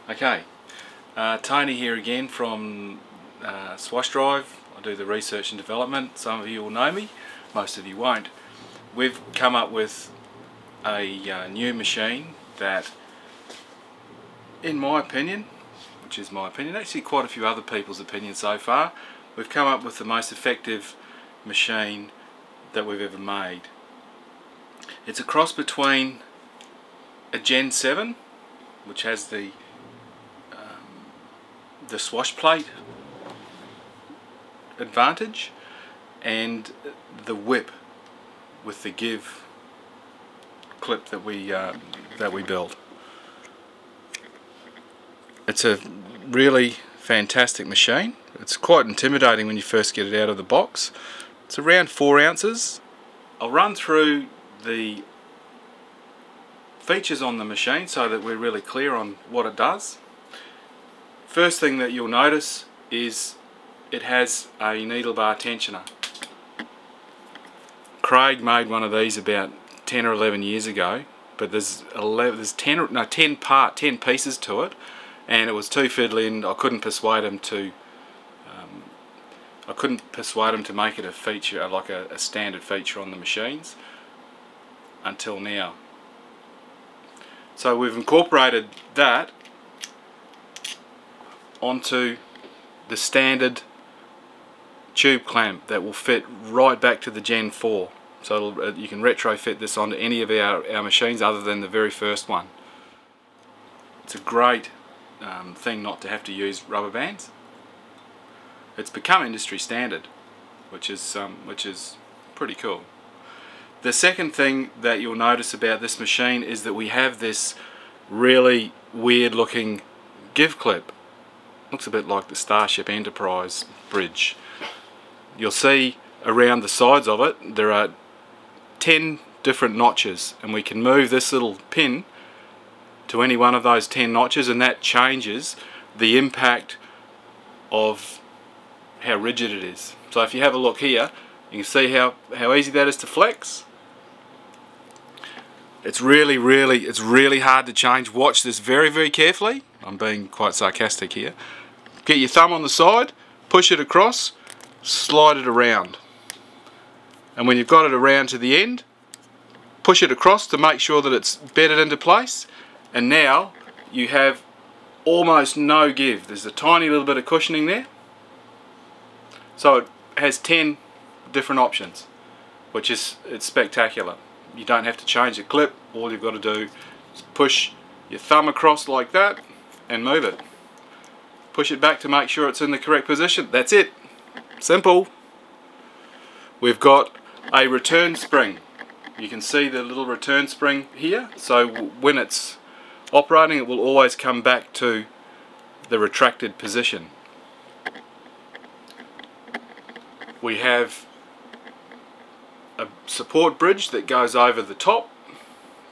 Okay, Tony here again from Swashdrive. I do the research and development. Some of you will know me, most of you won't. We've come up with a new machine that, in my opinion, which is my opinion, actually quite a few other people's opinions so far, we've come up with the most effective machine that we've ever made. It's a cross between a Gen 7, which has the swash plate advantage, and the whip with the give clip that we built. It's a really fantastic machine. It's quite intimidating when you first get it out of the box. It's around 4 ounces. I'll run through the features on the machine so that we're really clear on what it does. First thing that you'll notice is it has a needle bar tensioner. Craig made one of these about 10 or 11 years ago, but there's 10 pieces to it, and it was too fiddly, and I couldn't persuade him to make it a feature, like a standard feature on the machines, until now. So we've incorporated that onto the standard tube clamp that will fit right back to the Gen 4. So you can retrofit this onto any of our machines other than the very first one. It's a great thing not to have to use rubber bands. It's become industry standard, which is pretty cool. The second thing that you'll notice about this machine is that we have this really weird looking give clip. Looks a bit like the Starship Enterprise bridge. You'll see around the sides of it there are 10 different notches, and we can move this little pin to any one of those 10 notches, and that changes the impact of how rigid it is. So if you have a look here, you can see how easy that is to flex. It's really hard to change. Watch this very carefully. I'm being quite sarcastic here. Get your thumb on the side, push it across, slide it around, and when you've got it around to the end, push it across to make sure that it's bedded into place, and now you have almost no give. There's a tiny little bit of cushioning there, so it has 10 different options, it's spectacular. You don't have to change the clip. All you've got to do is push your thumb across like that and move it. Push it back to make sure it's in the correct position. That's it. Simple. We've got a return spring. You can see the little return spring here, so when it's operating it will always come back to the retracted position. We have a support bridge that goes over the top.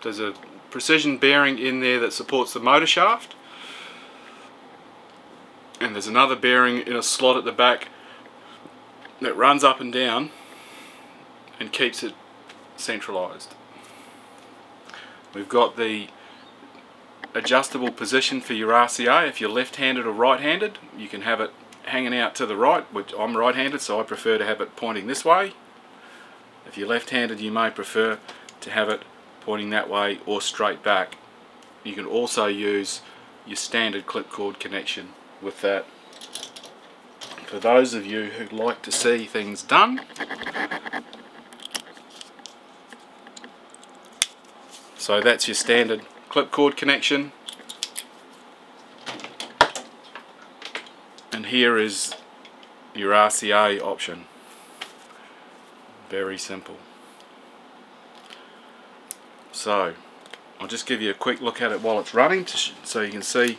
There's a precision bearing in there that supports the motor shaft, and there's another bearing in a slot at the back that runs up and down and keeps it centralized. We've got the adjustable position for your RCA. If you're left-handed or right-handed, you can have it hanging out to the right, which I'm right-handed, so I prefer to have it pointing this way. If you're left-handed, you may prefer to have it pointing that way or straight back. You can also use your standard clip cord connection with that. For those of you who like to see things done, so that's your standard clip cord connection, and here is your RCA option. Very simple. So I'll just give you a quick look at it while it's running so you can see.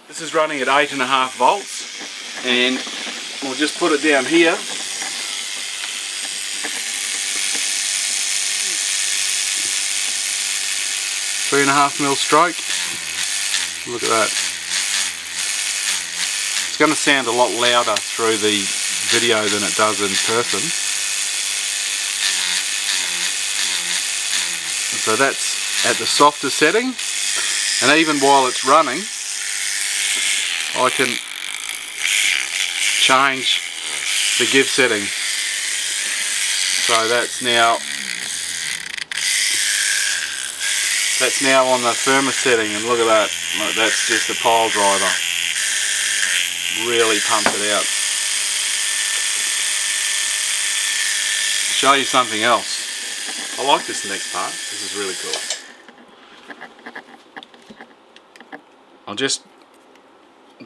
This is running at 8.5 volts, and we'll just put it down here. 3.5 mil stroke. Look at that. It's going to sound a lot louder through the video than it does in person. So that's at the softer setting, and even while it's running I can change the give setting. So that's now on the firmer setting, and look at that. That's just a pile driver. Really pumps it out. Show you something else. I like this next part. This is really cool. I'll just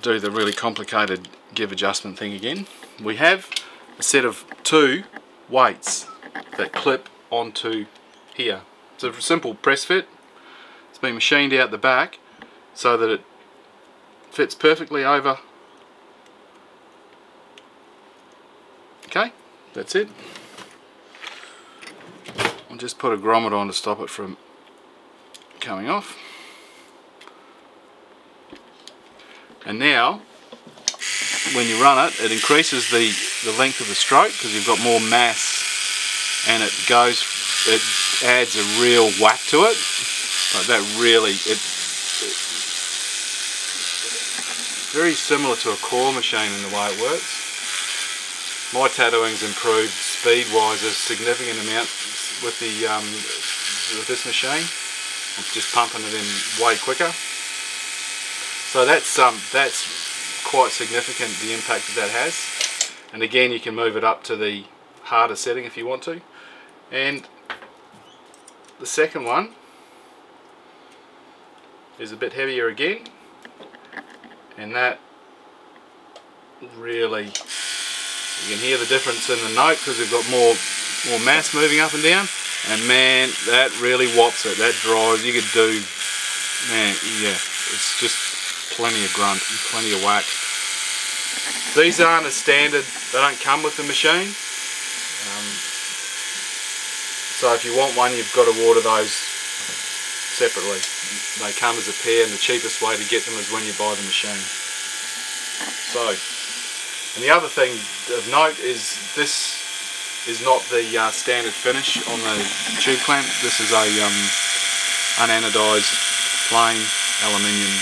do the really complicated give adjustment thing again. We have a set of 2 weights that clip onto here. It's a simple press fit. It's been machined out the back so that it fits perfectly over. Okay, that's it. I'll just put a grommet on to stop it from coming off. And now, when you run it, it increases the length of the stroke because you've got more mass, and it adds a real whack to it. Like that really, it's very similar to a core machine in the way it works. My tattooing's improved speed-wise a significant amount with with this machine. I'm just pumping it in way quicker. So that's quite significant, the impact that has. And again, you can move it up to the harder setting if you want to. And the second one is a bit heavier again, and that really, you can hear the difference in the note because we've got more mass moving up and down, and man, that really whops it. That drives, you could do, man, yeah, it's just plenty of grunt and plenty of whack. These aren't a standard, they don't come with the machine, so if you want one, you've got to order those separately. They come as a pair, and the cheapest way to get them is when you buy the machine. So, and the other thing of note is this is not the standard finish on the tube clamp. This is a unanodized plain aluminium.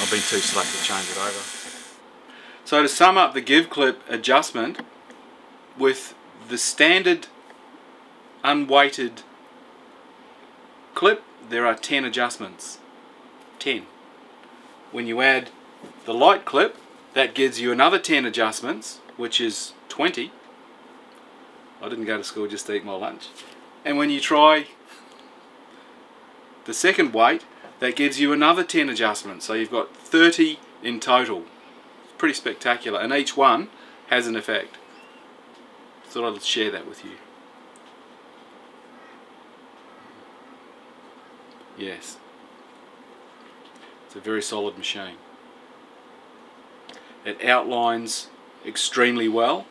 I've been too slack to change it over. So to sum up the give clip adjustment, with the standard unweighted clip, there are 10 adjustments. 10. When you add the light clip, that gives you another 10 adjustments, which is 20. I didn't go to school just to eat my lunch. And when you try the second weight, that gives you another 10 adjustments. So you've got 30 in total. It's pretty spectacular, and each one has an effect. Thought I'd share that with you. Yes, it's a very solid machine. It outlines extremely well,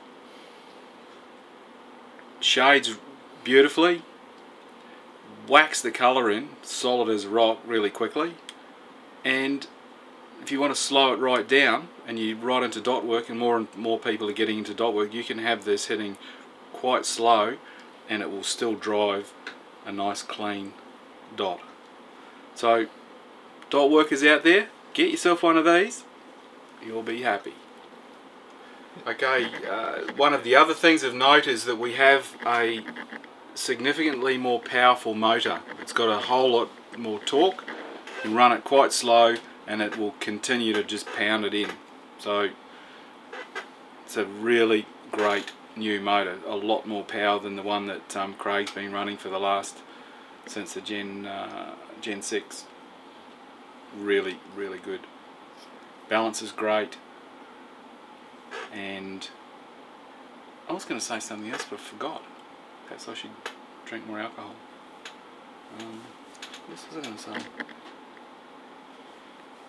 shades beautifully, whacks the colour in, solid as rock, really quickly, and if you want to slow it right down and you right into dot work, and more people are getting into dot work, you can have this hitting quite slow and it will still drive a nice clean dot. So dot workers out there, get yourself one of these, you'll be happy. Okay, one of the other things of note is that we have a significantly more powerful motor. It's got a whole lot more torque. You can run it quite slow and it will continue to just pound it in. So it's a really great new motor, a lot more power than the one that Craig's been running for the since the Gen 6. Really, really good. Balance is great. And I was going to say something else, but I forgot. Perhaps I should drink more alcohol. What was I going to say?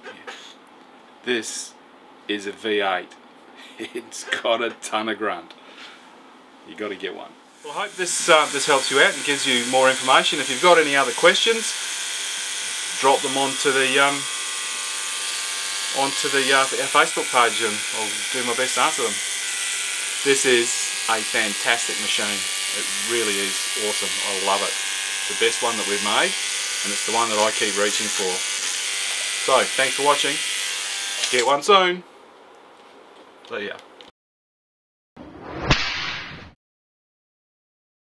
Yeah. This is a V8. It's got a ton of grunt. You got to get one. Well, I hope this helps you out and gives you more information. If you've got any other questions, drop them onto our Facebook page, and I'll do my best to answer them. This is a fantastic machine. It really is awesome. I love it. It's the best one that we've made, and it's the one that I keep reaching for. So thanks for watching. Get one soon. See ya.